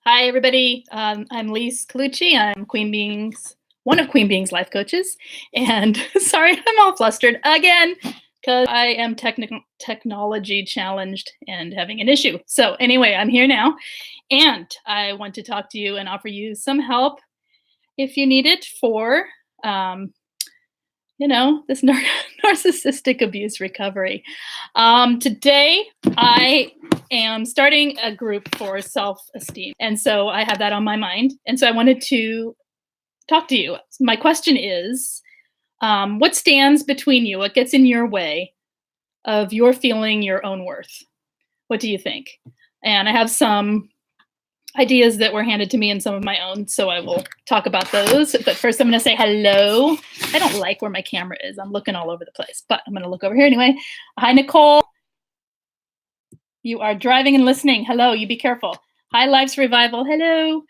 Hi, everybody. I'm Lise Colucci. I'm one of Queen Being's life coaches. And sorry, I'm all flustered again because I am technology challenged and having an issue. So, anyway, I'm here now and I want to talk to you and offer you some help if you need it for, um, this narcissistic abuse recovery. Today, I am starting a group for self-esteem. And so I have that on my mind. And so I wanted to talk to you. My question is, what stands between you? What gets in your way of your feeling your own worth? What do you think? And I have some ideas that were handed to me and some of my own, so I will talk about those. But first, I'm going to say hello. I don't like where my camera is. I'm looking all over the place, but I'm going to look over here anyway. Hi, Nicole. You are driving and listening. Hello, you be careful. Hi, Life's Revival. Hello.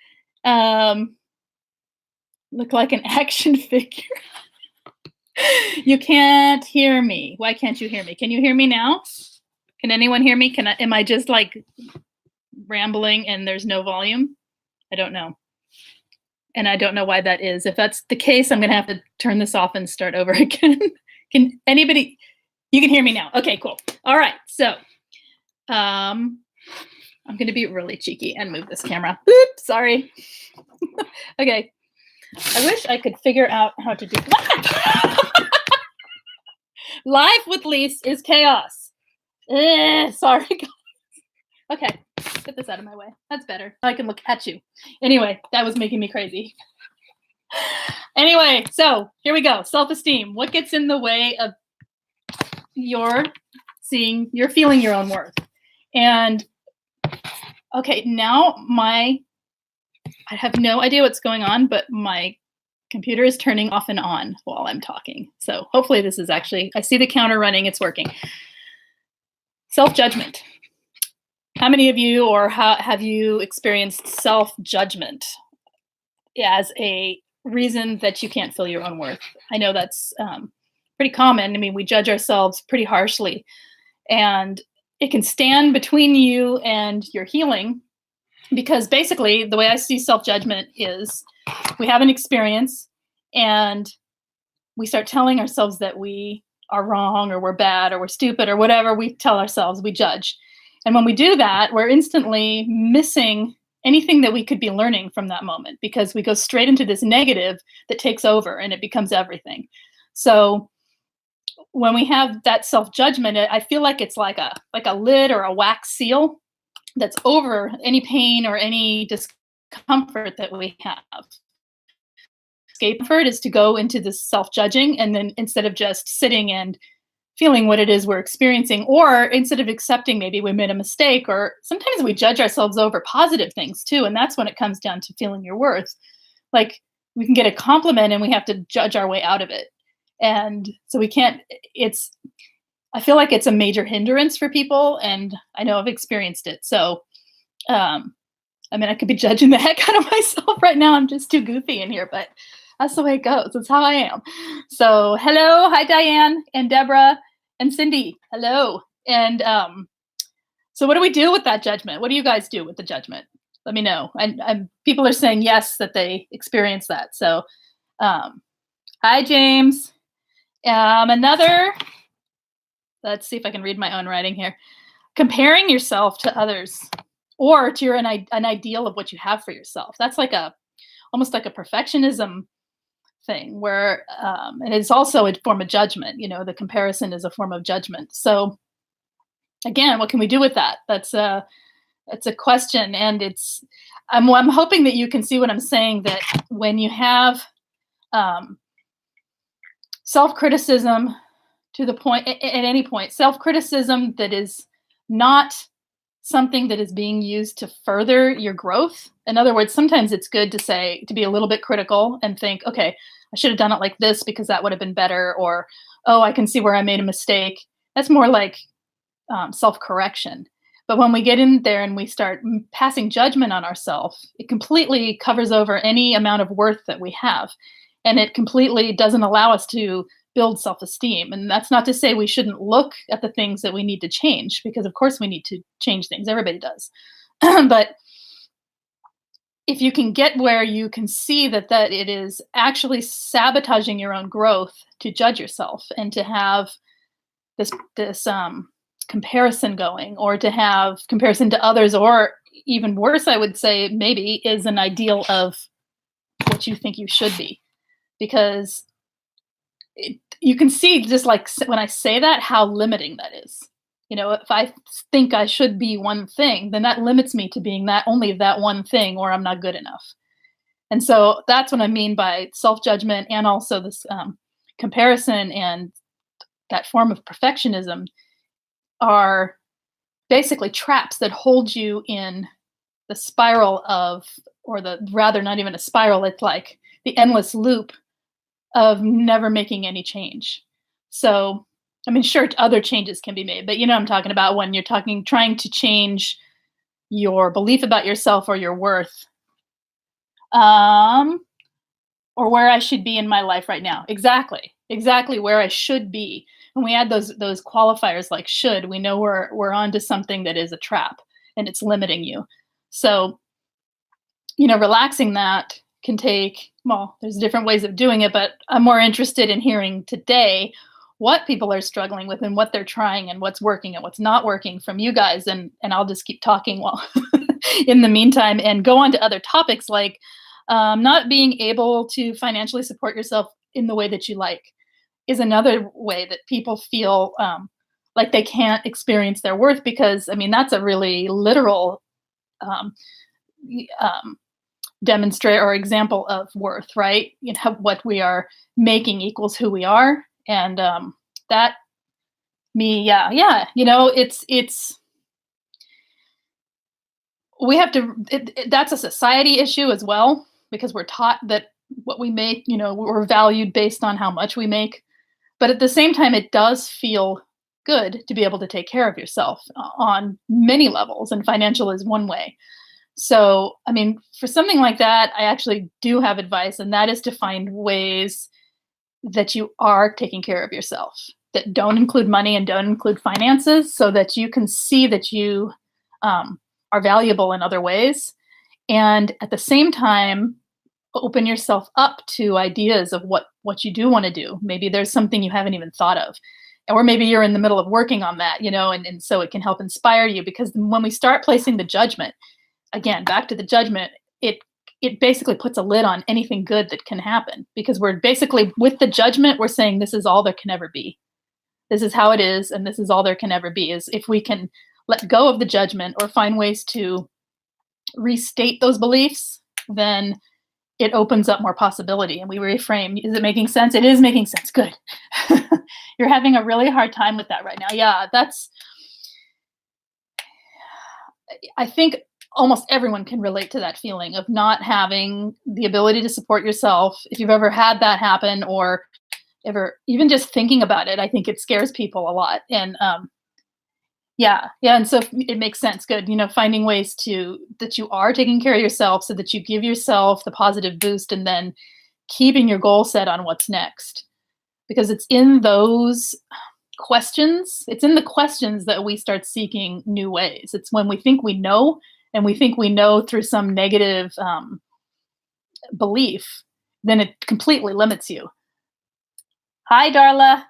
Look like an action figure. You can't hear me. Why can't you hear me? Can you hear me now? Can anyone hear me? Am I just like rambling and there's no volume? I don't know. And I don't know why that is. If that's the case, I'm going to have to turn this off and start over again. Can anybody, you can hear me now. Okay, cool. All right. So, I'm going to be really cheeky and move this camera. Oops, sorry. Okay. I wish I could figure out how to do Life with Lise is chaos. Sorry, guys. Okay, get this out of my way. That's better. I can look at you. Anyway, that was making me crazy. Anyway, so here we go. Self-esteem. What gets in the way of your feeling your own worth? And okay, now I have no idea what's going on, but my computer is turning off and on while I'm talking. So hopefully this is actually, I see the counter running, it's working. Self-judgment. How many of you have you experienced self-judgment as a reason that you can't feel your own worth? I know that's pretty common. I mean, we judge ourselves pretty harshly, and it can stand between you and your healing, because basically the way I see self-judgment is we have an experience and we start telling ourselves that we are wrong or we're bad or we're stupid or whatever we tell ourselves, we judge. And when we do that, we're instantly missing anything that we could be learning from that moment, because we go straight into this negative that takes over and it becomes everything. So when we have that self-judgment, I feel like it's like a lid or a wax seal that's over any pain or any discomfort that we have. Escape is to go into this self-judging, and then instead of just sitting and feeling what it is we're experiencing, or instead of accepting maybe we made a mistake, or sometimes we judge ourselves over positive things too, and that's when it comes down to feeling your worth. Like we can get a compliment and we have to judge our way out of it. And so we can't, I feel like it's a major hindrance for people, and I know I've experienced it. So, I mean, I could be judging the heck out of myself right now. I'm just too goofy in here, but that's the way it goes. That's how I am. So, hello. Hi, Diane and Deborah and Cindy. Hello. And so what do we do with that judgment? What do you guys do with the judgment? Let me know. And people are saying yes, that they experience that. So, hi, James. Let's see if I can read my own writing here. Comparing yourself to others or to an ideal of what you have for yourself. That's like almost like a perfectionism thing where, and it's also a form of judgment. You know, the comparison is a form of judgment. So again, what can we do with that? That's a question. And I'm hoping that you can see what I'm saying, that when you have self-criticism to the point, at any point, self-criticism that is not something that is being used to further your growth. In other words, sometimes it's good to be a little bit critical and think, okay, I should have done it like this because that would have been better. Or, oh, I can see where I made a mistake. That's more like self-correction. But when we get in there and we start passing judgment on ourselves, it completely covers over any amount of worth that we have. And it completely doesn't allow us to build self-esteem. And that's not to say we shouldn't look at the things that we need to change, because of course we need to change things. Everybody does. But if you can get where you can see that it is actually sabotaging your own growth to judge yourself and to have this comparison going, or to have comparison to others, or even worse, I would say maybe, is an ideal of what you think you should be. Because you can see, just like when I say that, how limiting that is. If I think I should be one thing, then that limits me to being that, only that one thing, or I'm not good enough. And so that's what I mean by self-judgment, and also this comparison and that form of perfectionism are basically traps that hold you in the spiral of, or the rather, not even a spiral, it's like the endless loop of never making any change. So, I mean, sure, other changes can be made, but I'm talking about when you're trying to change your belief about yourself or your worth, or where I should be in my life right now. Exactly where I should be. When we add those qualifiers like should, we know we're onto something that is a trap and it's limiting you. So, relaxing that can take, well, there's different ways of doing it, but I'm more interested in hearing today what people are struggling with and what they're trying and what's working and what's not working from you guys. And I'll just keep talking while in the meantime, and go on to other topics like not being able to financially support yourself in the way that you like is another way that people feel like they can't experience their worth, because, I mean, that's a really literal um, demonstrate or example of worth, right? What we are making equals who we are. And that yeah, it's we have to, that's a society issue as well, because we're taught that what we make, we're valued based on how much we make. But at the same time, it does feel good to be able to take care of yourself on many levels, and financial is one way. So, I mean, for something like that, I actually do have advice, and that is to find ways that you are taking care of yourself, that don't include money and don't include finances, so that you can see that you are valuable in other ways. And at the same time, open yourself up to ideas of what you do want to do. Maybe there's something you haven't even thought of, or maybe you're in the middle of working on that, and so it can help inspire you. Because when we start placing the judgment, again, back to the judgment, it basically puts a lid on anything good that can happen, because we're basically, with the judgment, we're saying this is all there can ever be. This is how it is, and this is all there can ever be. Is if we can let go of the judgment or find ways to restate those beliefs, then it opens up more possibility, and we reframe. Is it making sense? It is making sense. Good. You're having a really hard time with that right now. Yeah, I think almost everyone can relate to that feeling of not having the ability to support yourself. If you've ever had that happen, or ever even just thinking about it, I think it scares people a lot. And yeah. And so it makes sense. Good. Finding ways that you are taking care of yourself, so that you give yourself the positive boost, and then keeping your goal set on what's next. Because it's in those questions, it's in the questions that we start seeking new ways. It's when we think we know, and we think we know through some negative belief, then it completely limits you. Hi, Darla.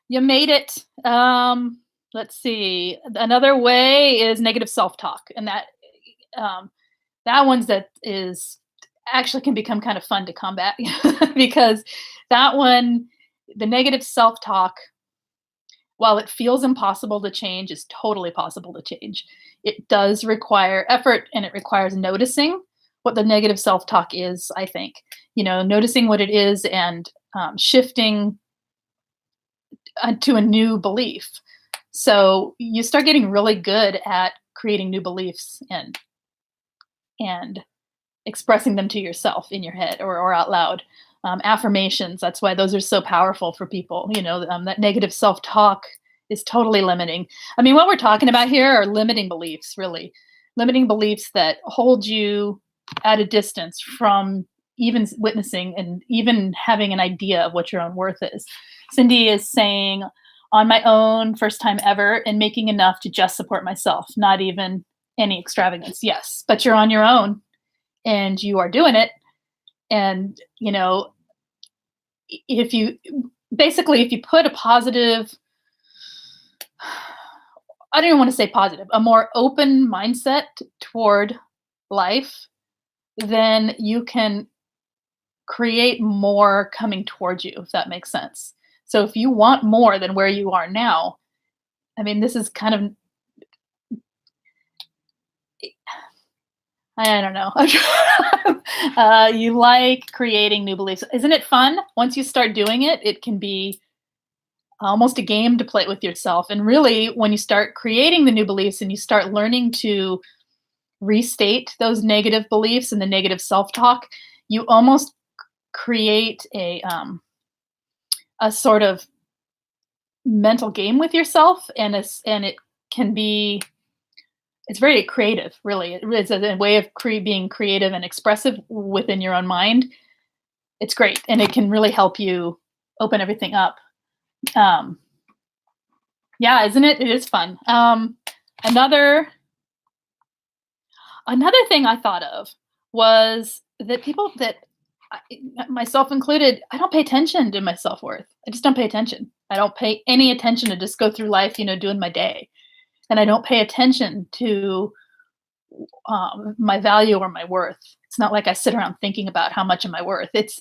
You made it. Let's see. Another way is negative self-talk, and that one's that is actually can become kind of fun to combat because that one, the negative self-talk, while it feels impossible to change, is totally possible to change. It does require effort, and it requires noticing what the negative self-talk is, I think. Noticing what it is, and shifting to a new belief. So you start getting really good at creating new beliefs and expressing them to yourself in your head, or out loud. Affirmations, that's why those are so powerful for people. That negative self-talk is totally limiting. I mean, what we're talking about here are limiting beliefs, really. Limiting beliefs that hold you at a distance from even witnessing and even having an idea of what your own worth is. Cindy is saying, on my own, first time ever, and making enough to just support myself, not even any extravagance. Yes, but you're on your own. and you are doing it. And, if you basically, if you put a positive, I don't even want to say positive, a more open mindset toward life, then you can create more coming towards you, if that makes sense. So if you want more than where you are now, I mean, this is kind of, I don't know. You like creating new beliefs. Isn't it fun? Once you start doing it, it can be almost a game to play with yourself. And really, when you start creating the new beliefs and you start learning to restate those negative beliefs and the negative self-talk, you almost create a sort of mental game with yourself, and it can be, it's very creative, really. It is a way of being creative and expressive within your own mind. It's great, and it can really help you open everything up. Um, yeah, isn't it? It is fun. Another another thing I thought of was that people that, myself included, I don't pay attention to my self worth. I just don't pay attention. I don't pay any attention to just go through life, doing my day, and I don't pay attention to my value or my worth. It's not like I sit around thinking about how much am I worth. It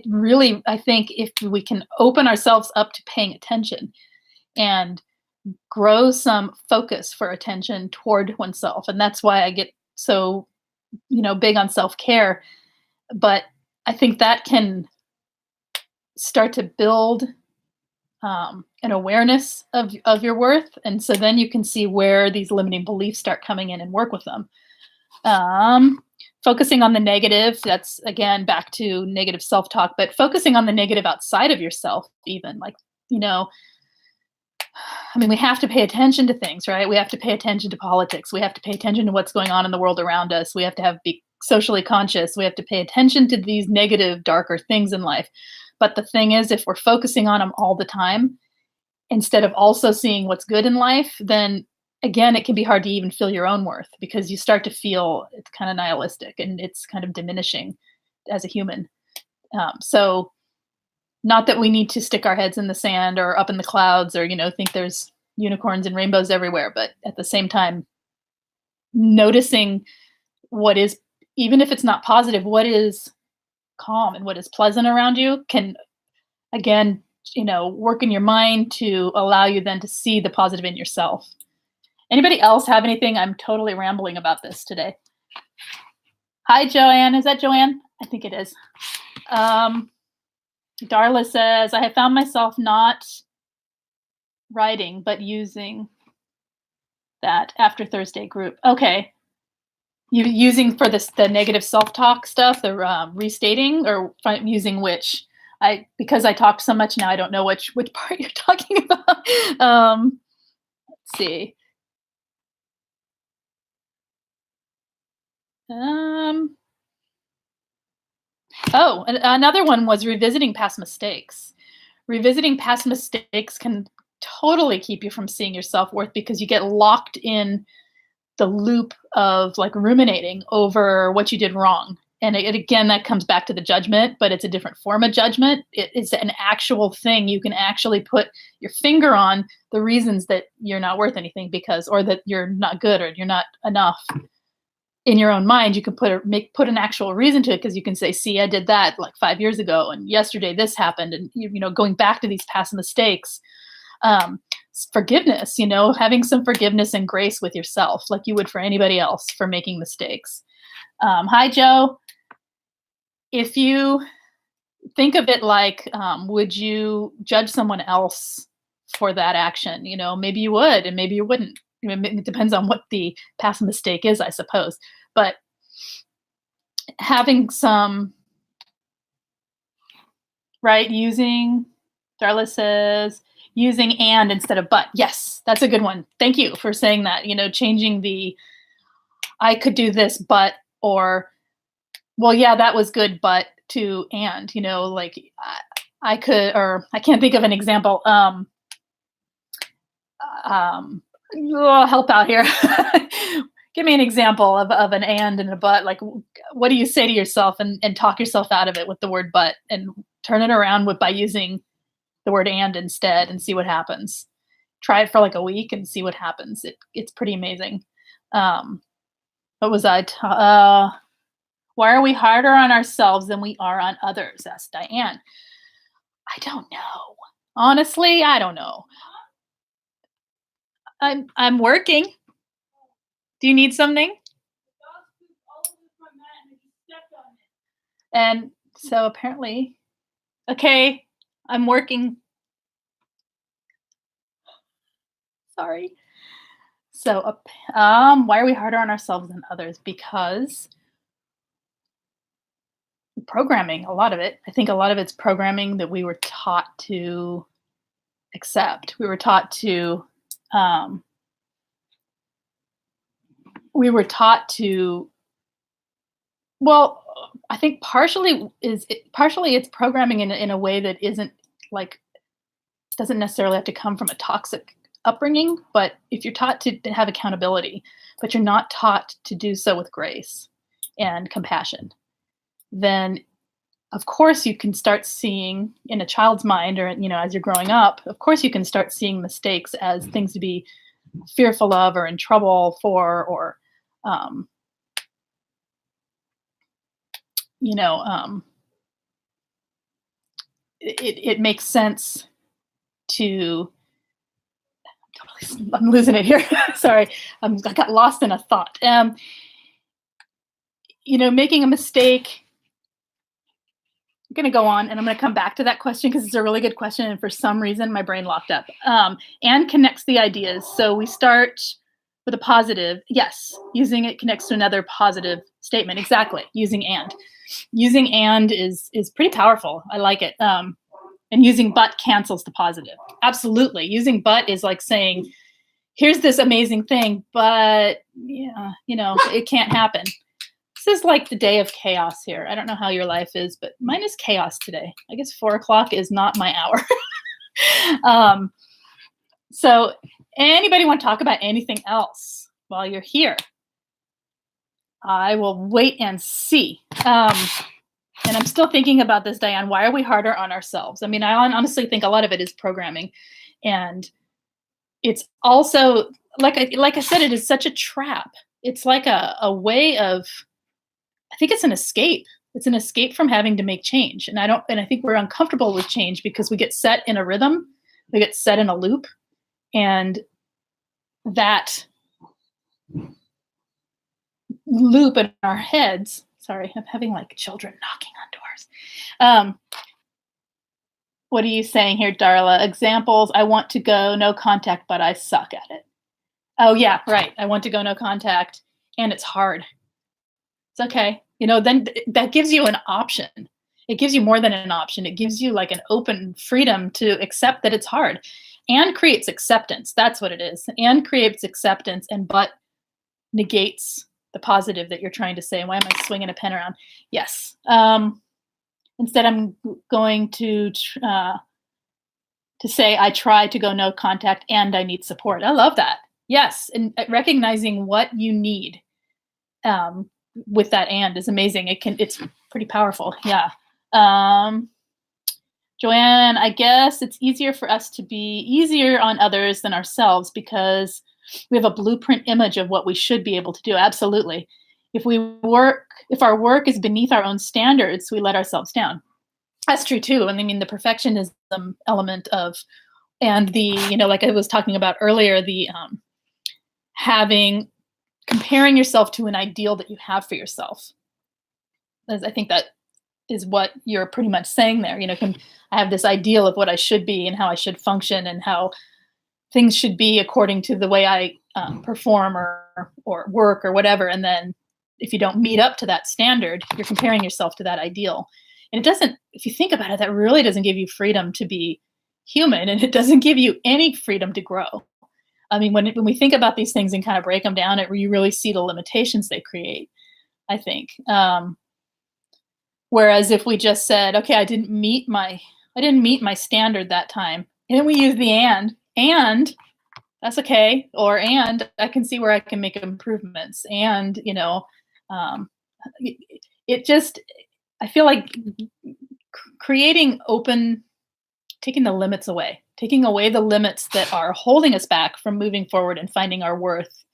really, I think if we can open ourselves up to paying attention and grow some focus for attention toward oneself. And that's why I get so, big on self-care. But I think that can start to build an awareness of your worth. And so then you can see where these limiting beliefs start coming in and work with them. Focusing on the negative, that's again back to negative self-talk, but focusing on the negative outside of yourself, even like, I mean, we have to pay attention to things, right? We have to pay attention to politics. We have to pay attention to what's going on in the world around us. We have to be socially conscious. We have to pay attention to these negative, darker things in life. But the thing is, if we're focusing on them all the time, instead of also seeing what's good in life, then again, it can be hard to even feel your own worth, because you start to feel it's kind of nihilistic and it's kind of diminishing as a human. So not that we need to stick our heads in the sand or up in the clouds or, think there's unicorns and rainbows everywhere. But at the same time, noticing what is, even if it's not positive, what is calm and what is pleasant around you can, again, work in your mind to allow you then to see the positive in yourself. Anybody else have anything? I'm totally rambling about this today. Hi, Joanne. Is that Joanne? I think it is. Darla says, I have found myself not writing, but using that after Thursday group. Okay. You using for this, the negative self-talk stuff, the restating, or using which? Because I talked so much now, I don't know which part you're talking about. Let's see. Oh, another one was revisiting past mistakes. Revisiting past mistakes can totally keep you from seeing your self-worth, because you get locked in the loop of like ruminating over what you did wrong. And again, that comes back to the judgment, but it's a different form of judgment. It is an actual thing. You can actually put your finger on the reasons that you're not worth anything, because, or that you're not good, or you're not enough. In your own mind, you can put an actual reason to it, because you can say, see, I did that like 5 years ago, and yesterday this happened, and going back to these past mistakes. Forgiveness, having some forgiveness and grace with yourself, like you would for anybody else for making mistakes. Hi, Joe. If you think of it like, would you judge someone else for that action? Maybe you would, and maybe you wouldn't. It depends on what the past mistake is, I suppose. But having some, right, using, Darla says, using and instead of but. Yes, that's a good one. Thank you for saying that. Changing the, I could do this, but, or, well, yeah, that was good, but, to and, like I could, or I can't think of an example. Help out here. Give me an example of an and a but. Like, what do you say to yourself and talk yourself out of it with the word but, and turn it around by using the word and instead, and see what happens. Try it for like a week and see what happens. It's pretty amazing. Um, what was I? Why are we harder on ourselves than we are on others? Asked Diane. I don't know. Honestly, I don't know. I'm working. Do you need something? And so apparently, okay, I'm working. Sorry. So, why are we harder on ourselves than others? Because programming, a lot of it. I think a lot of it's programming that we were taught to accept. We were taught to, um, we were taught to, well, I think partially it's programming in a way that isn't like, doesn't necessarily have to come from a toxic upbringing, but if you're taught to have accountability, but you're not taught to do so with grace and compassion, then of course you can start seeing in a child's mind, or as you're growing up, of course you can start seeing mistakes as things to be fearful of or in trouble for, or um, you know um, it makes sense to, I'm losing it here. Sorry, I got lost in a thought. Making a mistake. I'm going to go on and I'm going to come back to that question because it's a really good question. And for some reason, my brain locked up. And connects the ideas. So we start with a positive. Yes, using it connects to another positive statement. Exactly. Using and is pretty powerful. I like it. And using but cancels the positive. Absolutely. Using but is like saying, here's this amazing thing, but yeah, it can't happen. This is like the day of chaos here. I don't know how your life is, but mine is chaos today. I guess 4:00 is not my hour. So anybody want to talk about anything else while you're here? I will wait and see. And I'm still thinking about this, Diane. Why are we harder on ourselves? I mean, I honestly think a lot of it is programming. And it's also, like I said, it is such a trap. It's like a way of, I think it's an escape. It's an escape from having to make change. And I think we're uncomfortable with change because we get set in a rhythm, we get set in a loop, and that loop in our heads. Sorry, I'm having like children knocking on doors. What are you saying here, Darla? Examples: I want to go no contact, but I suck at it. Oh yeah, right. I want to go no contact, and it's hard. It's okay. Then that gives you an option. It gives you more than an option. It gives you like an open freedom to accept that it's hard, and creates acceptance. That's what it is. And creates acceptance, and but negates the positive that you're trying to say. Why am I swinging a pen around? Yes. Instead, I'm going to say I try to go no contact and I need support. I love that. Yes, and recognizing what you need with that and is amazing. It's pretty powerful. Yeah. Joanne, I guess it's easier for us to be easier on others than ourselves because we have a blueprint image of what we should be able to do. Absolutely. If our work is beneath our own standards, we let ourselves down. That's true too. And I mean, the perfectionism element of, and the, like I was talking about earlier, the comparing yourself to an ideal that you have for yourself. As I think that is what you're pretty much saying there. I have this ideal of what I should be and how I should function and how things should be according to the way I perform or work or whatever. And then if you don't meet up to that standard, you're comparing yourself to that ideal. And it doesn't, if you think about it, that really doesn't give you freedom to be human, and it doesn't give you any freedom to grow. I mean, when we think about these things and kind of break them down, you really see the limitations they create, I think. Whereas if we just said, okay, I didn't meet my standard that time, and then we use the and that's okay. Or, and I can see where I can make improvements. And, um, it, it just, I feel like creating open, taking the limits away, taking away the limits that are holding us back from moving forward and finding our worth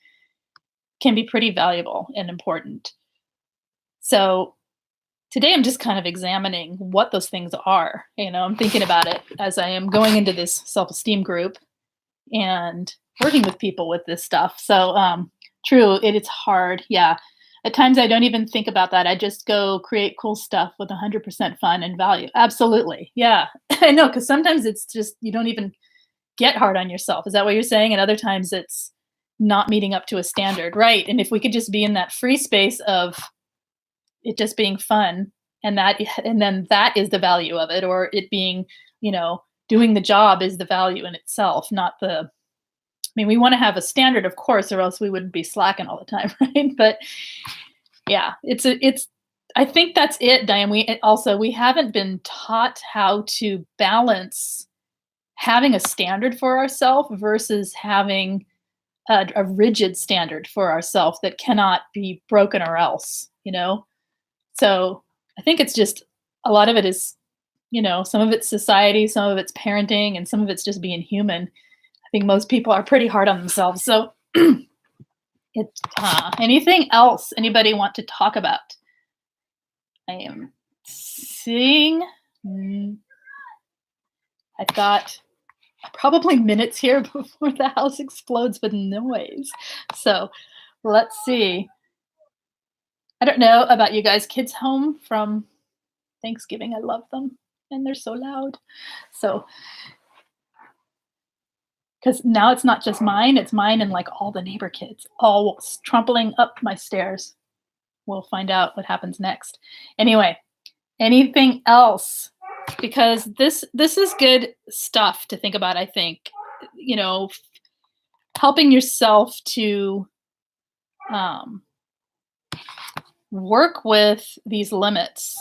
can be pretty valuable and important. So today I'm just kind of examining what those things are. I'm thinking about it as I am going into this self-esteem group and working with people with this stuff. So true, it's hard. Yeah. At times I don't even think about that. I just go create cool stuff with 100% fun and value. Absolutely. Yeah. I know, cuz sometimes it's just you don't even get hard on yourself. Is that what you're saying? And other times it's not meeting up to a standard. Right. And if we could just be in that free space of it just being fun, and then that is the value of it, or it being, you know, doing the job is the value in itself, not the, I mean, we want to have a standard, of course, or else we wouldn't be slacking all the time, right? But yeah, it's I think that's it, Diane. We haven't been taught how to balance having a standard for ourselves versus having a rigid standard for ourselves that cannot be broken or else. So I think it's just a lot of it is, some of it's society, some of it's parenting, and some of it's just being human. I think most people are pretty hard on themselves. So, anything else anybody want to talk about? I am seeing. I've got probably minutes here before the house explodes with noise. So, let's see. I don't know about you guys. Kids home from Thanksgiving. I love them, and they're so loud. So, because now it's not just mine, it's mine and like all the neighbor kids all trampling up my stairs. We'll find out what happens next. Anyway, anything else? Because this is good stuff to think about, I think. Helping yourself to work with these limits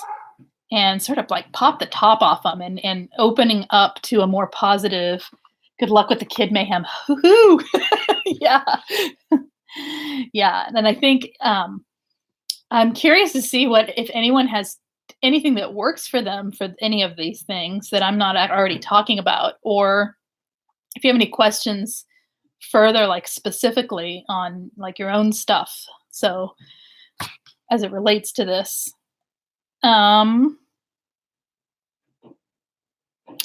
and sort of like pop the top off them, and opening up to a more positive, good luck with the kid mayhem. Hoo-hoo. Yeah. Yeah. And I think I'm curious to see what, if anyone has anything that works for them for any of these things that I'm not already talking about, or if you have any questions further, like specifically on like your own stuff. So as it relates to this,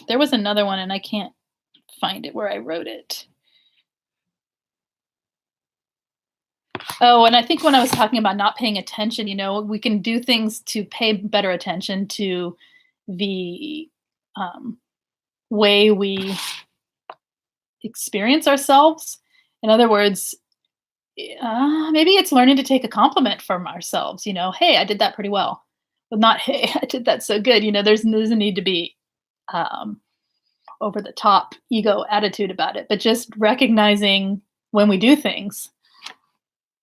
there was another one and I can't find it where I wrote it. Oh, and I think when I was talking about not paying attention, we can do things to pay better attention to the way we experience ourselves. In other words, maybe it's learning to take a compliment from ourselves. Hey, I did that pretty well, but not hey, I did that so good. There's a need to be over the top ego attitude about it, but just recognizing when we do things.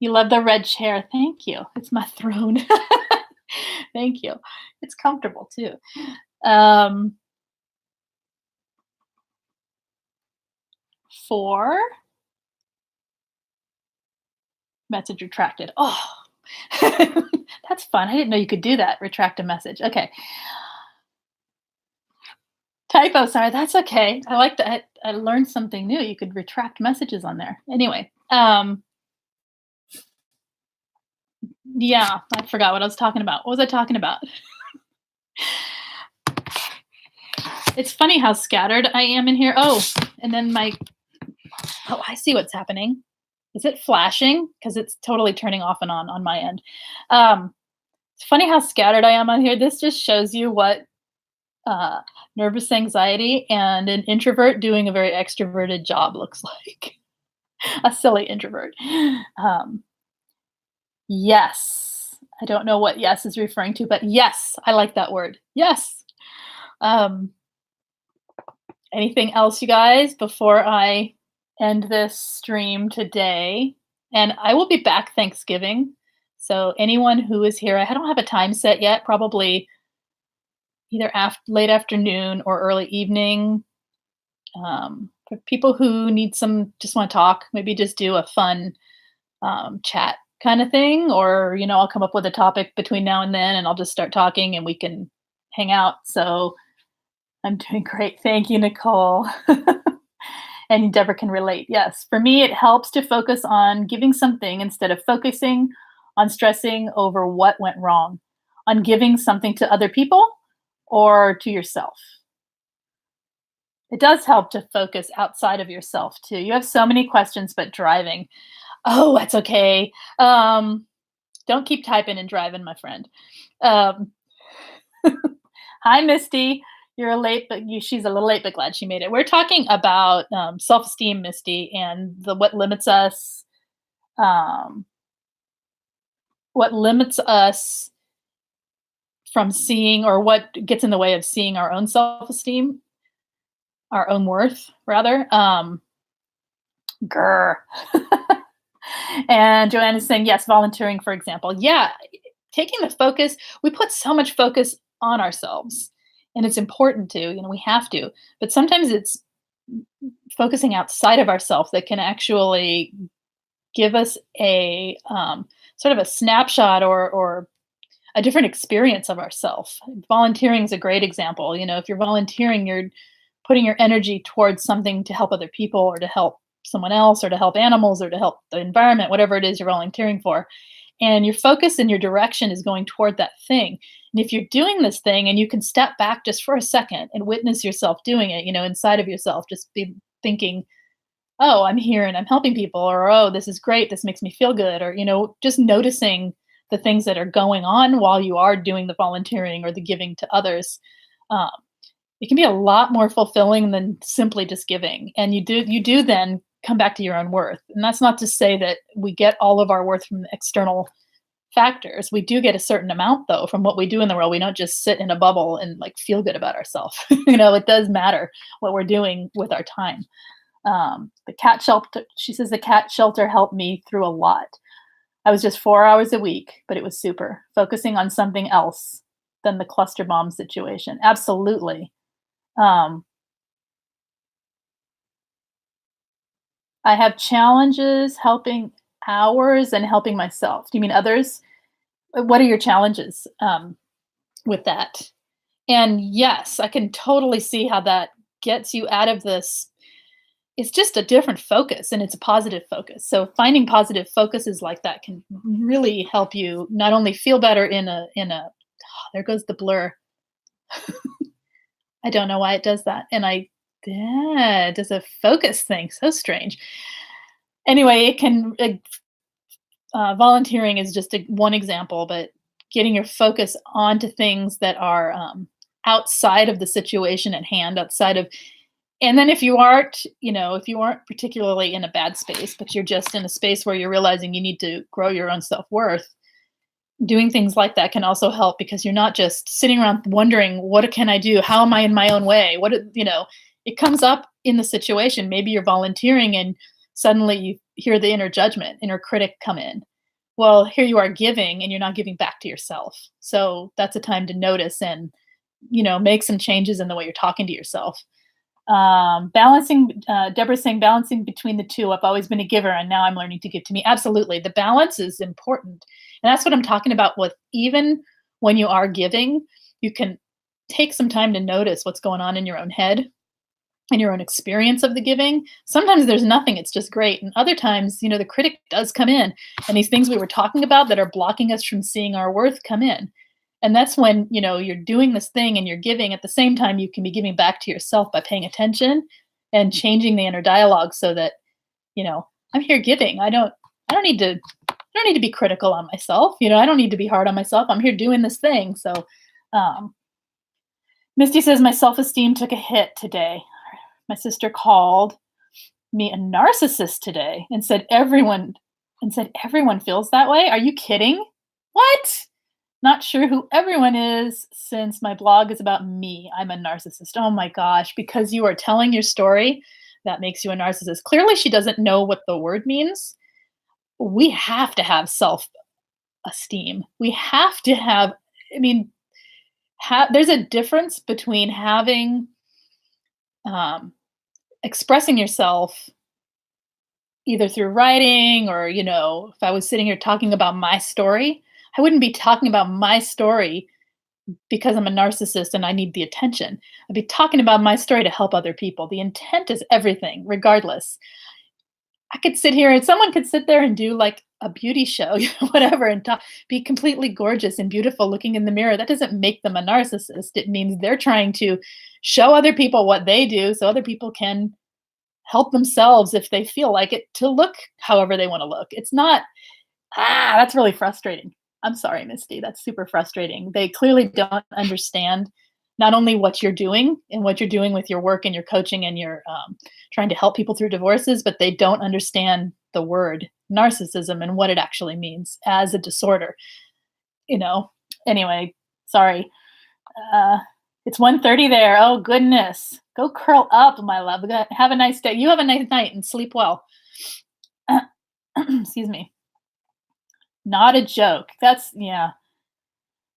You love the red chair. Thank you. It's my throne. Thank you. It's comfortable too. Four. Message retracted. Oh, that's fun. I didn't know you could do that. Retract a message. Okay. Typo. Sorry. That's okay. I like that. I learned something new. You could retract messages on there. Anyway. Yeah, I forgot what I was talking about. What was I talking about? It's funny how scattered I am in here. Oh, and then I see what's happening. Is it flashing? Because it's totally turning off and on my end. It's funny how scattered I am on here. This just shows you what nervous anxiety and an introvert doing a very extroverted job looks like. A silly introvert. Yes. I don't know what yes is referring to, but yes, I like that word. Yes. Anything else, you guys, before I end this stream today? And I will be back Thanksgiving. So anyone who is here, I don't have a time set yet, probably either late afternoon or early evening For people who need some just want to talk, maybe just do a fun chat kind of thing, or I'll come up with a topic between now and then, and I'll just start talking, and we can hang out. So I'm doing great. Thank you, Nicole. And Deborah can relate. Yes, for me, it helps to focus on giving something instead of focusing on stressing over what went wrong, on giving something to other people or to yourself. It does help to focus outside of yourself too. You have so many questions, but driving. Oh, that's okay. Don't keep typing and driving, my friend. Um, Hi, Misty. You're late, but she's a little late, but glad she made it. We're talking about self-esteem, Misty, and the um, what limits us from seeing, or what gets in the way of seeing our own self-esteem, our own worth, rather. Grr. And Joanne is saying, yes, volunteering, for example. Yeah, taking the focus, we put so much focus on ourselves, and it's important to, we have to, but sometimes it's focusing outside of ourselves that can actually give us a sort of a snapshot, or a different experience of ourselves. Volunteering is a great example. If you're volunteering, you're putting your energy towards something to help other people, or to help someone else, or to help animals, or to help the environment, whatever it is you're volunteering for. And your focus and your direction is going toward that thing. And if you're doing this thing and you can step back just for a second and witness yourself doing it, inside of yourself, just be thinking, oh, I'm here and I'm helping people, or oh, this is great, this makes me feel good, or just noticing the things that are going on while you are doing the volunteering or the giving to others. um, it can be a lot more fulfilling than simply just giving, and you do then come back to your own worth. And that's not to say that we get all of our worth from external factors. We do get a certain amount, though, from what we do in the world. We don't just sit in a bubble and like feel good about ourselves. It does matter what we're doing with our time. The cat shelter, she says, the cat shelter helped me through a lot. I was just 4 hours a week, but it was super. Focusing on something else than the cluster bomb situation. Absolutely. Um, I have challenges helping ours and helping myself. Do you mean others? What are your challenges with that? And yes, I can totally see how that gets you out of this. It's just a different focus, and it's a positive focus. So finding positive focuses like that can really help you not only feel better there goes the blur. I don't know why it does that. And yeah, it does a focus thing. So strange. Anyway, it can volunteering is just one example, but getting your focus onto things that are outside of the situation at hand, outside of, and then if you aren't particularly in a bad space, but you're just in a space where you're realizing you need to grow your own self-worth, doing things like that can also help, because you're not just sitting around wondering, what can I do? How am I in my own way? It comes up in the situation. Maybe you're volunteering and suddenly you hear the inner critic come in. Well, here you are giving, and you're not giving back to yourself. So that's a time to notice and, make some changes in the way you're talking to yourself. Balancing, Deborah's saying, balancing between the two. I've always been a giver, and now I'm learning to give to me. Absolutely. The balance is important. And that's what I'm talking about with, even when you are giving, you can take some time to notice what's going on in your own head and your own experience of the giving. Sometimes there's nothing, it's just great. And other times, the critic does come in, and these things we were talking about that are blocking us from seeing our worth come in. And that's when, you're doing this thing and you're giving. At the same time, you can be giving back to yourself by paying attention and changing the inner dialogue, so that, I'm here giving. I don't need to be critical on myself. I don't need to be hard on myself. I'm here doing this thing. So, Misty says, my self-esteem took a hit today. My sister called me a narcissist today and said everyone feels that way. Are you kidding? What? Not sure who everyone is, since my blog is about me. I'm a narcissist. Oh my gosh, because you are telling your story, that makes you a narcissist. Clearly, she doesn't know what the word means. We have to have self-esteem. We have to have, I mean, there's a difference between having expressing yourself either through writing or, if I was sitting here talking about my story, I wouldn't be talking about my story because I'm a narcissist and I need the attention. I'd be talking about my story to help other people. The intent is everything, regardless. I could sit here and someone could sit there and do like a beauty show, whatever, and be completely gorgeous and beautiful looking in the mirror. That doesn't make them a narcissist. It means they're trying to show other people what they do so other people can help themselves if they feel like it to look however they want to look. It's not, that's really frustrating. I'm sorry, Misty. That's super frustrating. They clearly don't understand not only what you're doing and what you're doing with your work and your coaching and your trying to help people through divorces, but they don't understand the word narcissism and what it actually means as a disorder. You know. Anyway, sorry. Uh, it's 1:30 there. Oh goodness. Go curl up, my love. Have a nice day. You have a nice night and sleep well. Excuse me. Not a joke. That's yeah.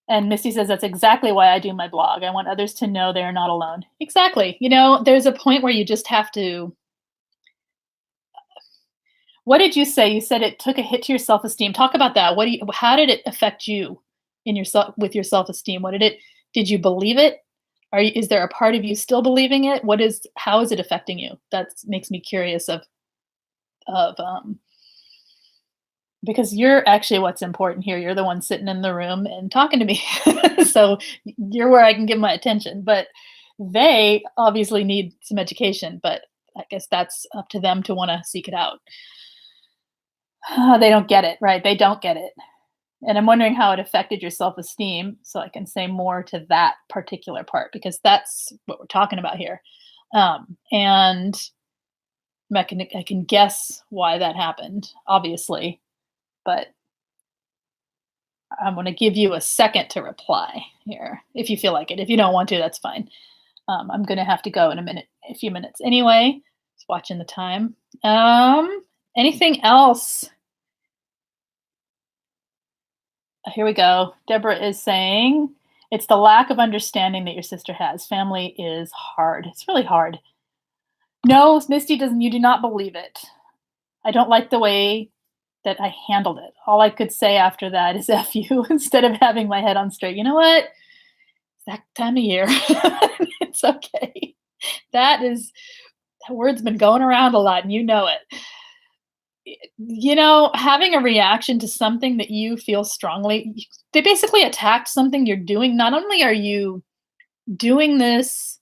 And Misty says that's exactly why I do my blog. I want others to know they're not alone. Exactly. There's a point where you just have to. What did you say? You said it took a hit to your self-esteem. Talk about that. How did it affect you in yourself with your self-esteem? Did you believe it? Is there a part of you still believing it? How is it affecting you? That makes me curious of because you're actually what's important here. You're the one sitting in the room and talking to me. So you're where I can give my attention. But they obviously need some education, but I guess that's up to them to want to seek it out. They don't get it, right? They don't get it. And I'm wondering how it affected your self-esteem so I can say more to that particular part because that's what we're talking about here. And I can guess why that happened, obviously, but I'm going to give you a second to reply here if you feel like it. If you don't want to, that's fine. I'm going to have to go in a few minutes anyway. Just watching the time. Anything else? Here we go. Deborah is saying it's the lack of understanding that your sister has. Family is hard. It's really hard. No, Misty doesn't. You do not believe it. I don't like the way that I handled it. All I could say after that is F you instead of having my head on straight. You know what? It's that time of year. It's okay. That word's been going around a lot and you know it. Having a reaction to something that you feel strongly, they basically attacked something you're doing. Not only are you doing this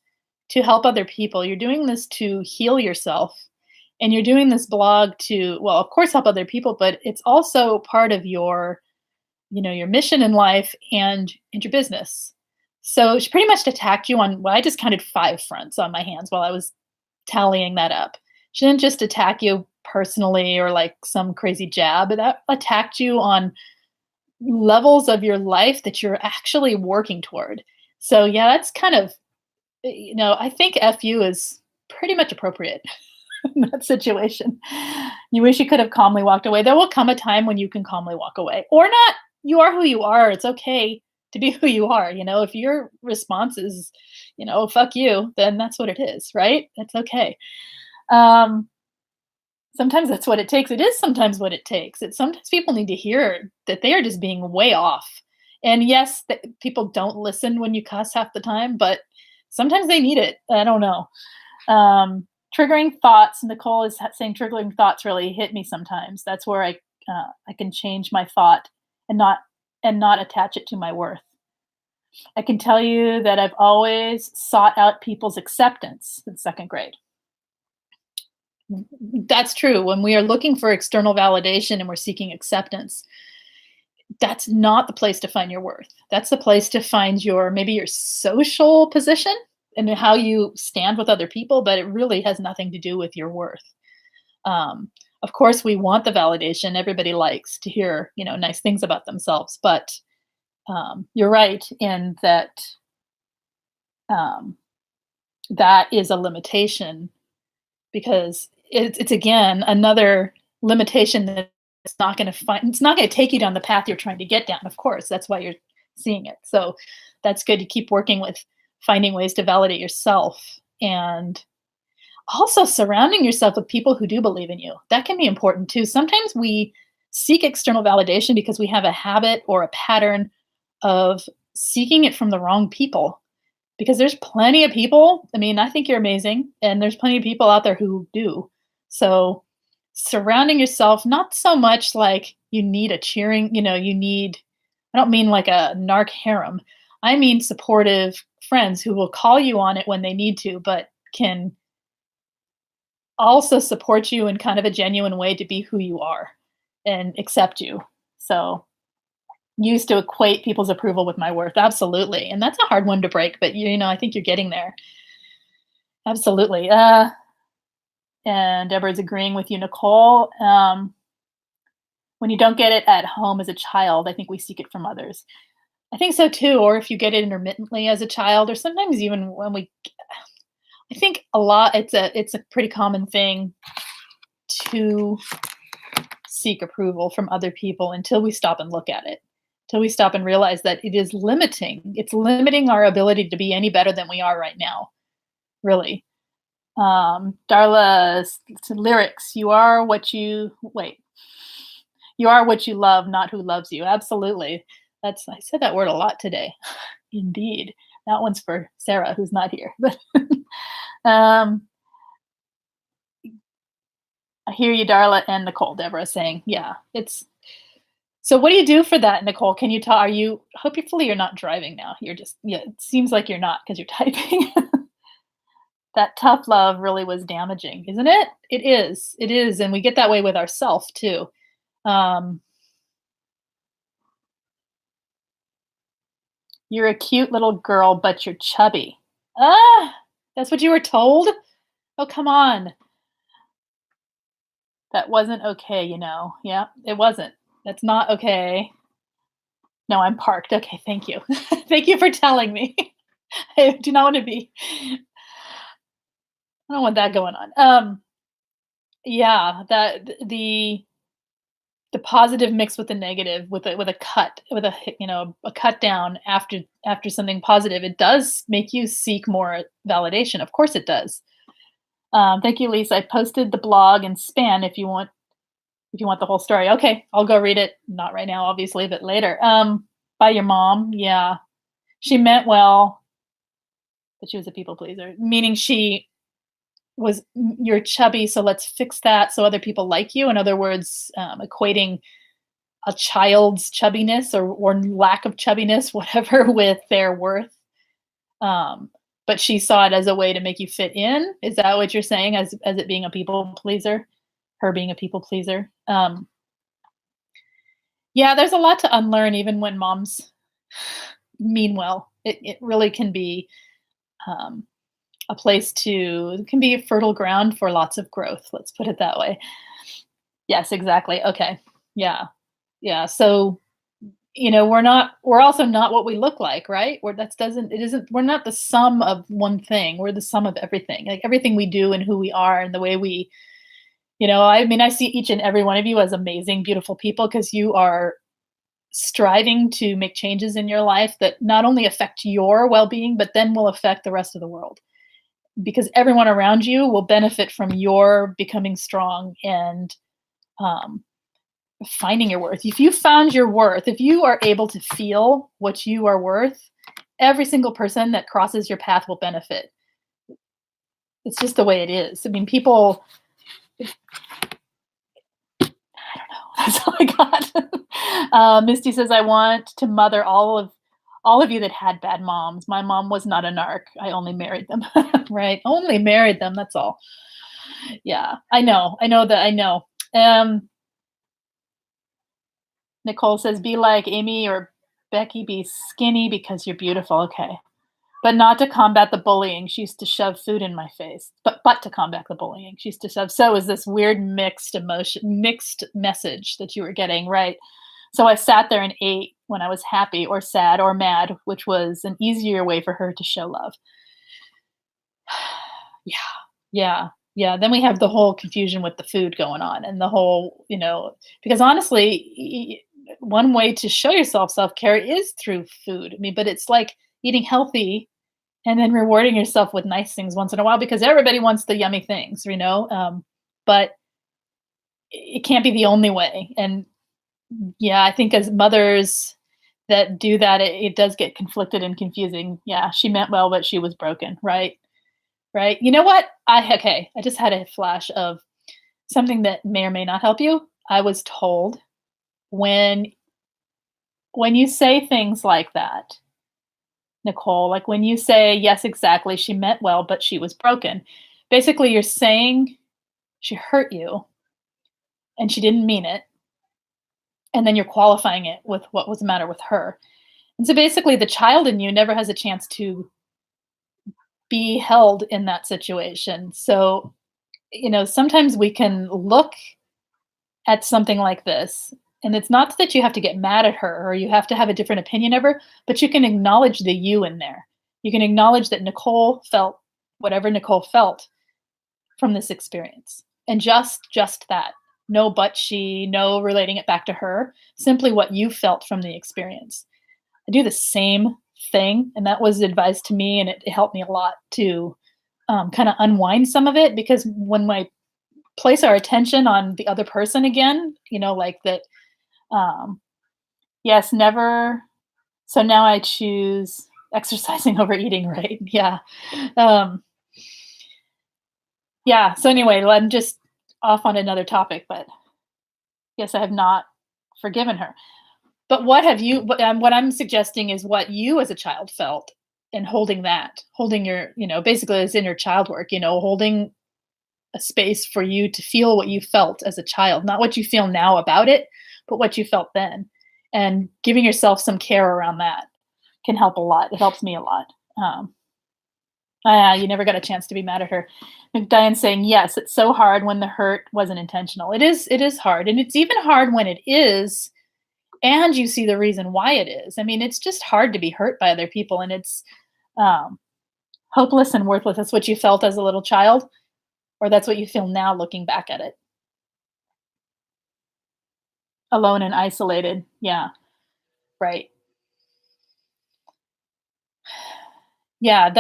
to help other people, you're doing this to heal yourself. And you're doing this blog to, well, of course, help other people, but it's also part of your mission in life and your business. So she pretty much attacked you on, well, I just counted 5 fronts on my hands while I was tallying that up. She didn't just attack you personally or like some crazy jab, but that attacked you on levels of your life that you're actually working toward. So yeah, that's kind of, I think FU is pretty much appropriate in that situation. You wish you could have calmly walked away. There will come a time when you can calmly walk away or not. You are who you are. It's okay to be who you are. If your response is, fuck you, then that's what it is, right? That's okay. Sometimes that's what it takes. It is sometimes what it takes. Sometimes people need to hear that they are just being way off. And yes, people don't listen when you cuss half the time, but sometimes they need it. I don't know. Triggering thoughts. Nicole is saying triggering thoughts really hit me sometimes. That's where I can change my thought and not attach it to my worth. I can tell you that I've always sought out people's acceptance in 2nd grade. That's true. When we are looking for external validation and we're seeking acceptance, that's not the place to find your worth. That's the place to find maybe your social position and how you stand with other people, but it really has nothing to do with your worth. Of course, we want the validation. Everybody likes to hear, nice things about themselves, but you're right in that that is a limitation because it's again another limitation that it's not going to take you down the path you're trying to get down. Of course, that's why you're seeing it. So that's good to keep working with finding ways to validate yourself. And Also, surrounding yourself with people who do believe in you. That can be important too. Sometimes we seek external validation because we have a habit or a pattern of seeking it from the wrong people. Because there's plenty of people. I mean, I think you're amazing, and there's plenty of people out there who do. So, surrounding yourself, not so much like you need a cheering, you need, I don't mean like a narc harem. I mean supportive friends who will call you on it when they need to, but can also support you in kind of a genuine way to be who you are and accept you. So, used to equate people's approval with my worth. Absolutely. And that's a hard one to break, but I think you're getting there. Absolutely. And Deborah's agreeing with you, Nicole. When you don't get it at home as a child, I think we seek it from others. I think so too. Or if you get it intermittently as a child, or sometimes even when I think a lot, it's a pretty common thing to seek approval from other people until we stop and look at it, till we stop and realize that it is limiting. It's limiting our ability to be any better than we are right now, really. Darla's lyrics, you are what you love, not who loves you. Absolutely. I said that word a lot today. Indeed. That one's for Sarah, who's not here. But um, I hear you, Darla and Nicole. Deborah saying, yeah, it's so. What do you do for that, Nicole? Can you talk? Hopefully you're not driving now. You're just, yeah, it seems like you're not because you're typing. That tough love really was damaging, isn't it? It is. It is. And we get that way with ourself too. Um, you're a cute little girl, but you're chubby. Ah, that's what you were told? Oh, come on. That wasn't okay. Yeah, it wasn't. That's not okay. No, I'm parked. Okay, thank you. Thank you for telling me. I do not want to be, I don't want that going on. Yeah, the positive mixed with the negative with a cut with a cut down after something positive, it does make you seek more validation. Of course it does. Thank you, Lisa. I posted the blog and span if you want the whole story. Okay, I'll go read it. Not right now, obviously, but later. By your mom. Yeah, she meant well, but she was a people pleaser, meaning she was, you're chubby, so let's fix that so other people like you. In other words, equating a child's chubbiness or lack of chubbiness, whatever, with their worth. Um, but she saw it as a way to make you fit in. Is that what you're saying? As it being a people pleaser, her being a people pleaser. Yeah, there's a lot to unlearn, even when moms mean well. It really can be um, a place to it can be a fertile ground for lots of growth. Let's put it that way. Yes, exactly. Okay. Yeah. Yeah. So we're also not what we look like, right? We're not the sum of one thing. We're the sum of everything. Like everything we do and who we are and the way I mean, I see each and every one of you as amazing, beautiful people because you are striving to make changes in your life that not only affect your well-being, but then will affect the rest of the world. Because everyone around you will benefit from your becoming strong and um, finding your worth. If you found your worth, if you are able to feel what you are worth, every single person that crosses your path will benefit. It's just the way it is. I mean, people, I don't know. That's all I got. Misty says, I want to mother all of you that had bad moms. My mom was not a narc. I only married them. Right? Only married them. That's all. Yeah, I know. I know that. I know. Um, Nicole says, be like Amy or Becky, be skinny because you're beautiful. Okay. But not to combat the bullying. She used to shove food in my face. But to combat the bullying. She used to shove. So is this weird mixed message that you were getting, right? So I sat there and ate when I was happy or sad or mad, which was an easier way for her to show love. Yeah. Yeah. Yeah. Then we have the whole confusion with the food going on and the whole, because honestly, one way to show yourself self care is through food. I mean, but it's like eating healthy and then rewarding yourself with nice things once in a while because everybody wants the yummy things, but it can't be the only way. And yeah, I think as mothers that do that, it does get conflicted and confusing. Yeah, she meant well, but she was broken, right? Right. You know what? I just had a flash of something that may or may not help you. I was told when you say things like that, Nicole, like when you say, yes, exactly, she meant well, but she was broken. Basically, you're saying she hurt you and she didn't mean it. And then you're qualifying it with what was the matter with her. And so basically, the child in you never has a chance to be held in that situation. So, sometimes we can look at something like this, and it's not that you have to get mad at her or you have to have a different opinion of her, but you can acknowledge the you in there. You can acknowledge that Nicole felt whatever Nicole felt from this experience. And just that. No but she, no relating it back to her, simply what you felt from the experience. I do the same thing, and that was advised to me, and it helped me a lot to kind of unwind some of it because when I place our attention on the other person again, like that, um, yes, never. So now I choose exercising over eating, right? Yeah. Um, yeah. So anyway, I'm just off on another topic, but yes, I have not forgiven her. But what I'm suggesting is what you as a child felt and holding your, basically as inner child work, holding a space for you to feel what you felt as a child, not what you feel now about it, but what you felt then. And giving yourself some care around that can help a lot. It helps me a lot. Um, you never got a chance to be mad at her. Diane's saying, yes, it's so hard when the hurt wasn't intentional. It is hard. And it's even hard when it is, and you see the reason why it is. I mean, it's just hard to be hurt by other people, and it's um, hopeless and worthless. That's what you felt as a little child, or that's what you feel now looking back at it. Alone and isolated. Yeah, right. Yeah,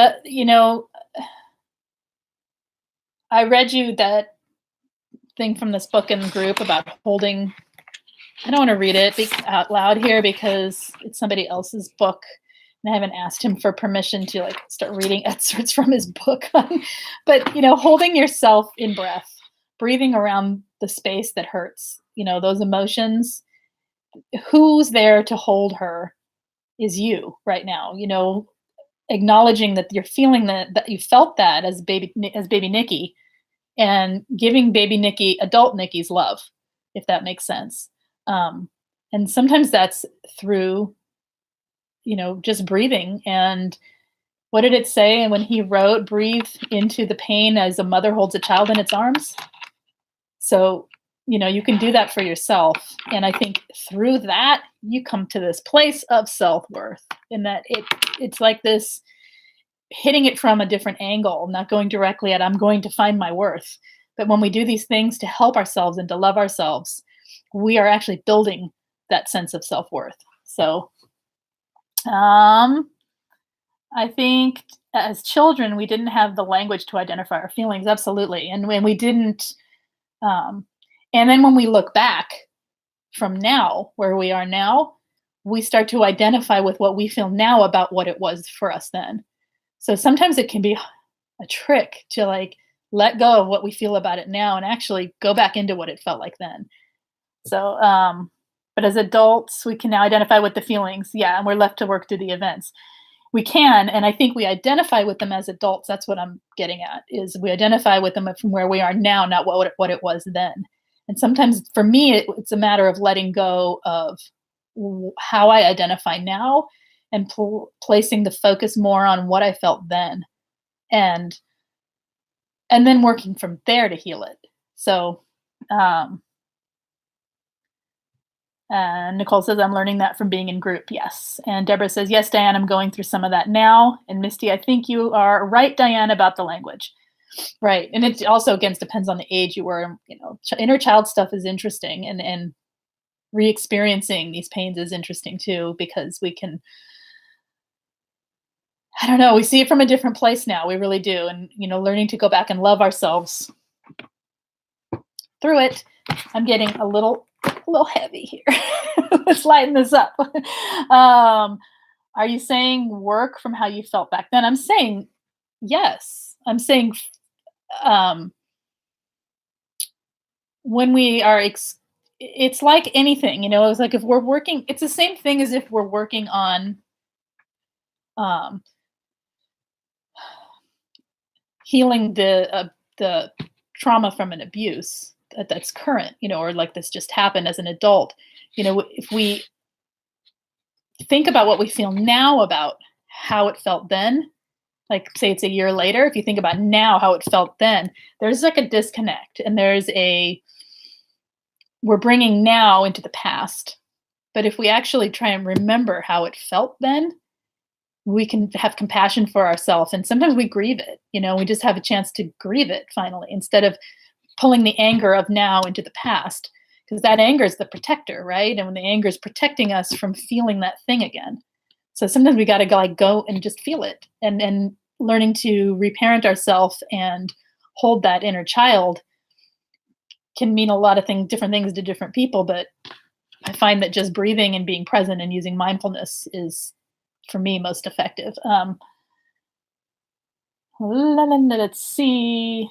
I read you that thing from this book in the group about holding. I don't want to read it out loud here because it's somebody else's book, and I haven't asked him for permission to like start reading excerpts from his book. But holding yourself in breath, breathing around the space that hurts. Those emotions. Who's there to hold her is you right now. Acknowledging that you're feeling that you felt that as baby Nikki, and giving baby Nikki, adult Nikki's love, if that makes sense. Um, and sometimes that's through, just breathing. And what did it say? And when he wrote, breathe into the pain as a mother holds a child in its arms. So, you can do that for yourself. And I think through that, you come to this place of self-worth, in that it's like this hitting it from a different angle, not going directly at I'm going to find my worth. But when we do these things to help ourselves and to love ourselves, we are actually building that sense of self-worth. So I think as children, we didn't have the language to identify our feelings. Absolutely. And when we didn't, um, and then when we look back from now, where we are now, we start to identify with what we feel now about what it was for us then. So sometimes it can be a trick to like let go of what we feel about it now and actually go back into what it felt like then. So, but as adults, we can now identify with the feelings. Yeah. And we're left to work through the events. We can, and I think we identify with them as adults. That's what I'm getting at, is we identify with them from where we are now, not what it was then. And sometimes for me, it's a matter of letting go of how I identify now and placing the focus more on what I felt then, and then working from there to heal it. So, um, Nicole says, I'm learning that from being in group. Yes. And Deborah says, yes, Diane, I'm going through some of that now. And Misty, I think you are right, Diane, about the language. Right. And it also, again, depends on the age you were. Inner child stuff is interesting, and re-experiencing these pains is interesting too, because we can I don't know, we see it from a different place now, we really do, and, learning to go back and love ourselves through it. I'm getting a little heavy here. Let's lighten this up. Um, are you saying work from how you felt back then? I'm saying yes. I'm saying, um, when we are it's like anything, it's like if we're working it's the same thing as if we're working on, um, healing the trauma from an abuse that's current, or like this just happened as an adult. If we think about what we feel now about how it felt then, like say it's a year later, if you think about now how it felt then, there's like a disconnect, and we're bringing now into the past. But if we actually try and remember how it felt then, we can have compassion for ourselves, and sometimes we grieve it. We just have a chance to grieve it finally, instead of pulling the anger of now into the past, because that anger is the protector, right? And when the anger is protecting us from feeling that thing again. So sometimes we got to go and just feel it, and learning to reparent ourselves and hold that inner child can mean a lot of different things to different people. But I find that just breathing and being present and using mindfulness is, for me, most effective. Let's see.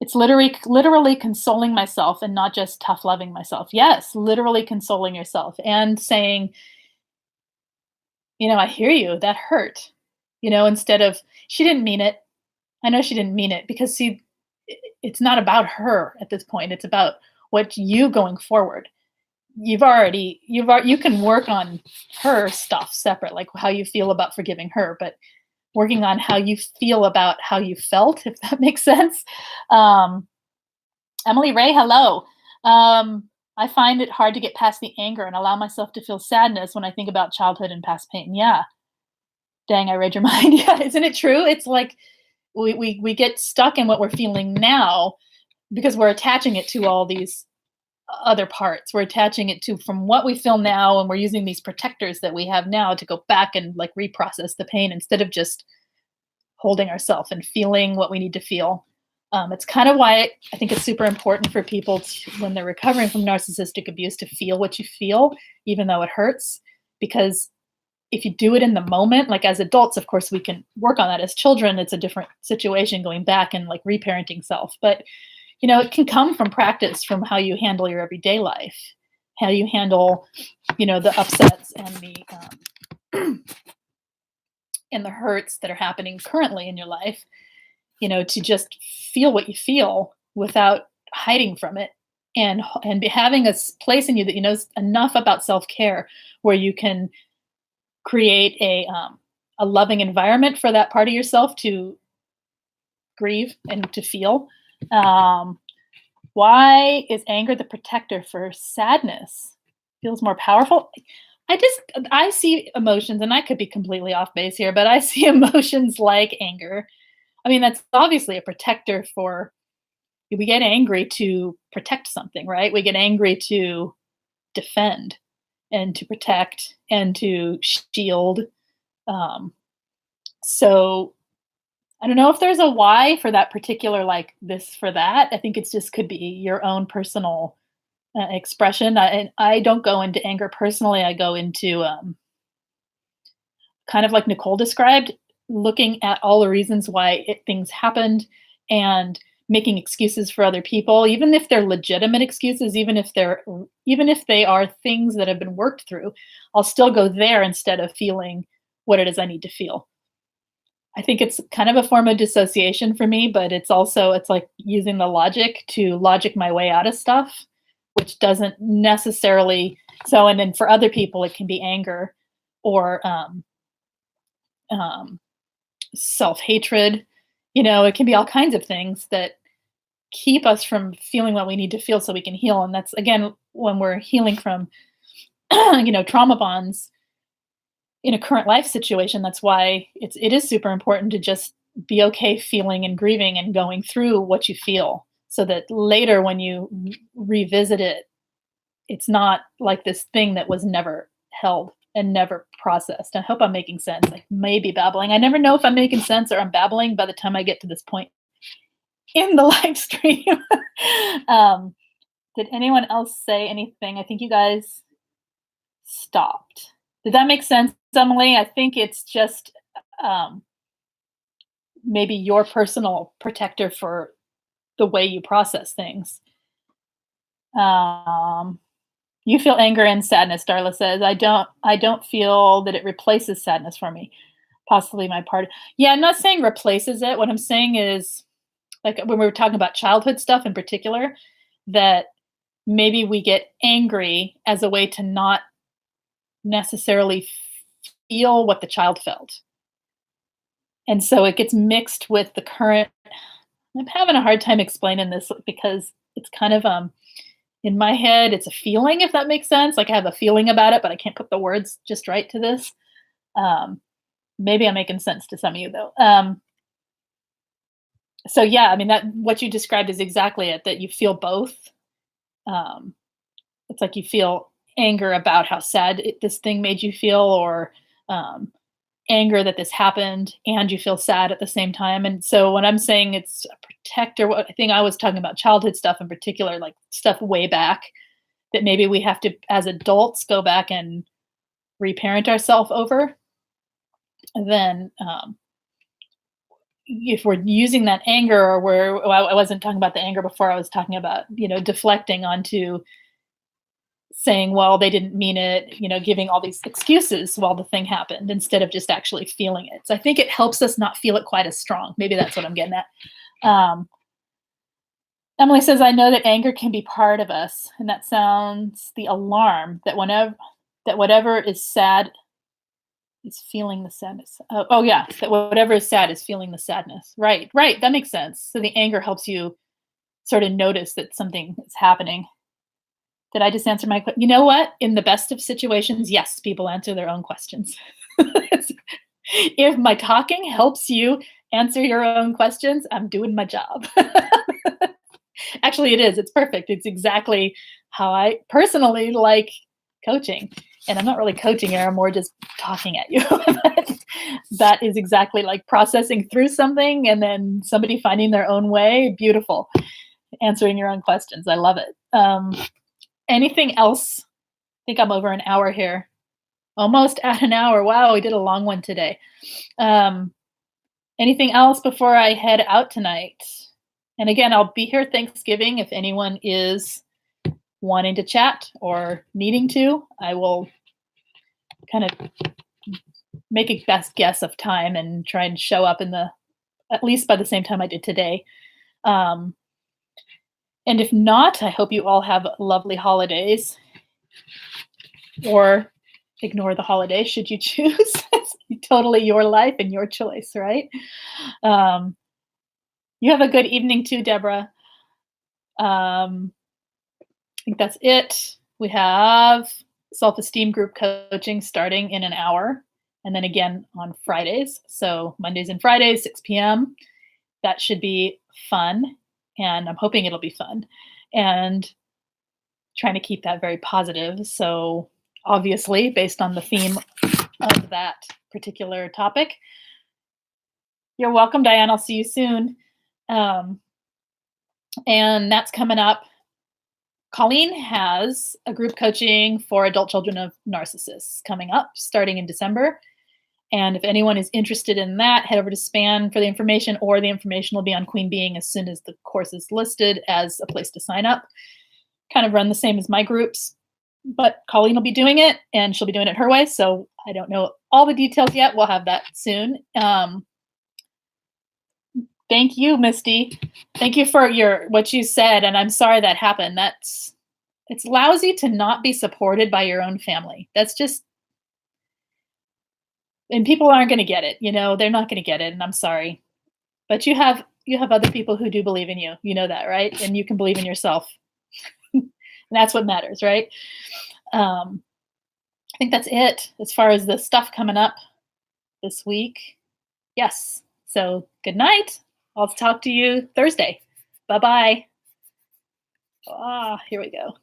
It's literally consoling myself and not just tough loving myself. Yes, literally consoling yourself and saying, I hear you. That hurt. Instead of, she didn't mean it. I know she didn't mean it, because see, it's not about her at this point. It's about what you going forward. You can work on her stuff separate, like how you feel about forgiving her, but working on how you feel about how you felt, if that makes sense. Um, Emily Ray, hello. I find it hard to get past the anger and allow myself to feel sadness when I think about childhood and past pain. Yeah. Dang, I read your mind. Yeah, isn't it true? It's like we get stuck in what we're feeling now because we're attaching it to all these other parts. We're attaching it to from what we feel now, and we're using these protectors that we have now to go back and like reprocess the pain, instead of just holding ourselves and feeling what we need to feel. It's kind of why I think it's super important for people when they're recovering from narcissistic abuse, to feel what you feel, even though it hurts. Because if you do it in the moment, like as adults, of course, we can work on that. As children, it's a different situation, going back and like reparenting self. But it can come from practice, from how you handle your everyday life, how you handle, the upsets and and the hurts that are happening currently in your life, to just feel what you feel without hiding from it, and having place in you that knows enough about self-care, where you can create a loving environment for that part of yourself to grieve and to feel. Why is anger the protector for sadness? Feels more powerful. I see emotions, and I could be completely off base here, but I see emotions like anger. I mean, that's obviously a protector for. We get angry to protect something, right? We get angry to defend and to protect and to shield. Um, so I don't know if there's a why for that particular, like this for that. I think it's just could be your own personal expression. And I don't go into anger personally. I go into kind of like Nicole described, looking at all the reasons why things happened, and making excuses for other people, even if they're legitimate excuses, even if they are things that have been worked through. I'll still go there instead of feeling what it is I need to feel. I think it's kind of a form of dissociation for me, but it's like using the logic to logic my way out of stuff, which doesn't necessarily. So, and then for other people, it can be anger or um, self-hatred. It can be all kinds of things that keep us from feeling what we need to feel so we can heal. And that's, again, when we're healing from, trauma bonds in a current life situation. That's why it is super important to just be okay feeling and grieving and going through what you feel, so that later when you revisit it, it's not like this thing that was never held. and never processed. I hope I'm making sense. I may be babbling. I never know if I'm making sense or I'm babbling by the time I get to this point in the live stream. um, did anyone else say anything? I think you guys stopped. Did that make sense, Emily? I think it's just um, maybe your personal protector for the way you process things. Um, you feel anger and sadness, Darla says. I don't feel that it replaces sadness for me. Possibly my part. Yeah, I'm not saying replaces it. What I'm saying is, like when we were talking about childhood stuff in particular, that maybe we get angry as a way to not necessarily feel what the child felt. And so it gets mixed with the current. I'm having a hard time explaining this because it's kind of in my head, it's a feeling, if that makes sense. Like I have a feeling about it, but I can't put the words just right to this. Um, maybe I'm making sense to some of you though. So yeah, I mean that what you described is exactly it. That you feel both. Um, it's like you feel anger about how sad this thing made you feel, or um, anger that this happened, and you feel sad at the same time. And so when I'm saying it's a protector, what I think I was talking about childhood stuff in particular, like stuff way back that maybe we have to, as adults, go back and reparent ourselves over. And then if we're using that anger, or well, I wasn't talking about the anger before, I was talking about, deflecting onto saying, well, they didn't mean it, giving all these excuses while the thing happened instead of just actually feeling it. So I think it helps us not feel it quite as strong. Maybe that's what I'm getting at. Emily says, I know that anger can be part of us, and that sounds the alarm that whatever is sad is feeling the sadness. Oh yeah, that whatever is sad is feeling the sadness. Right, right. That makes sense. So the anger helps you sort of notice that something is happening. Did I just answer my question? You know what? In the best of situations, yes, people answer their own questions. If my talking helps you answer your own questions, I'm doing my job. Actually, it is. It's perfect. It's exactly how I personally like coaching. And I'm not really coaching here, I'm more just talking at you. But that is exactly like processing through something and then somebody finding their own way. Beautiful. Answering your own questions. I love it. Anything else? I think I'm over an hour here. Almost at an hour. Wow, we did a long one today. Anything else before I head out tonight? And again, I'll be here Thanksgiving. If anyone is wanting to chat or needing to, I will kind of make a best guess of time and try and show up at least by the same time I did today. And if not, I hope you all have lovely holidays, or ignore the holiday should you choose. It's totally your life and your choice, right? You have a good evening too, Deborah. I think that's it. We have self-esteem group coaching starting in an hour, and then again on Fridays. So Mondays and Fridays, 6 p.m. That should be fun, and I'm hoping it'll be fun. And trying to keep that very positive. So obviously, based on the theme of that particular topic. You're welcome, Diane. I'll see you soon. And that's coming up. Colleen has a group coaching for adult children of narcissists coming up starting in December. And if anyone is interested in that, head over to SPAN for the information, or the information will be on Queen Being as soon as the course is listed as a place to sign up. Kind of run the same as my groups, but Colleen will be doing it, and she'll be doing it her way. So I don't know all the details yet. We'll have that soon. Thank you, Misty. Thank you for what you said, and I'm sorry that happened. It's lousy to not be supported by your own family. That's just, and people aren't going to get it. They're not going to get it, and I'm sorry. But you have other people who do believe in you. You know that, right? And you can believe in yourself. And that's what matters, right? I think that's it as far as the stuff coming up this week. Yes. So good night. I'll talk to you Thursday. Bye-bye. Here we go.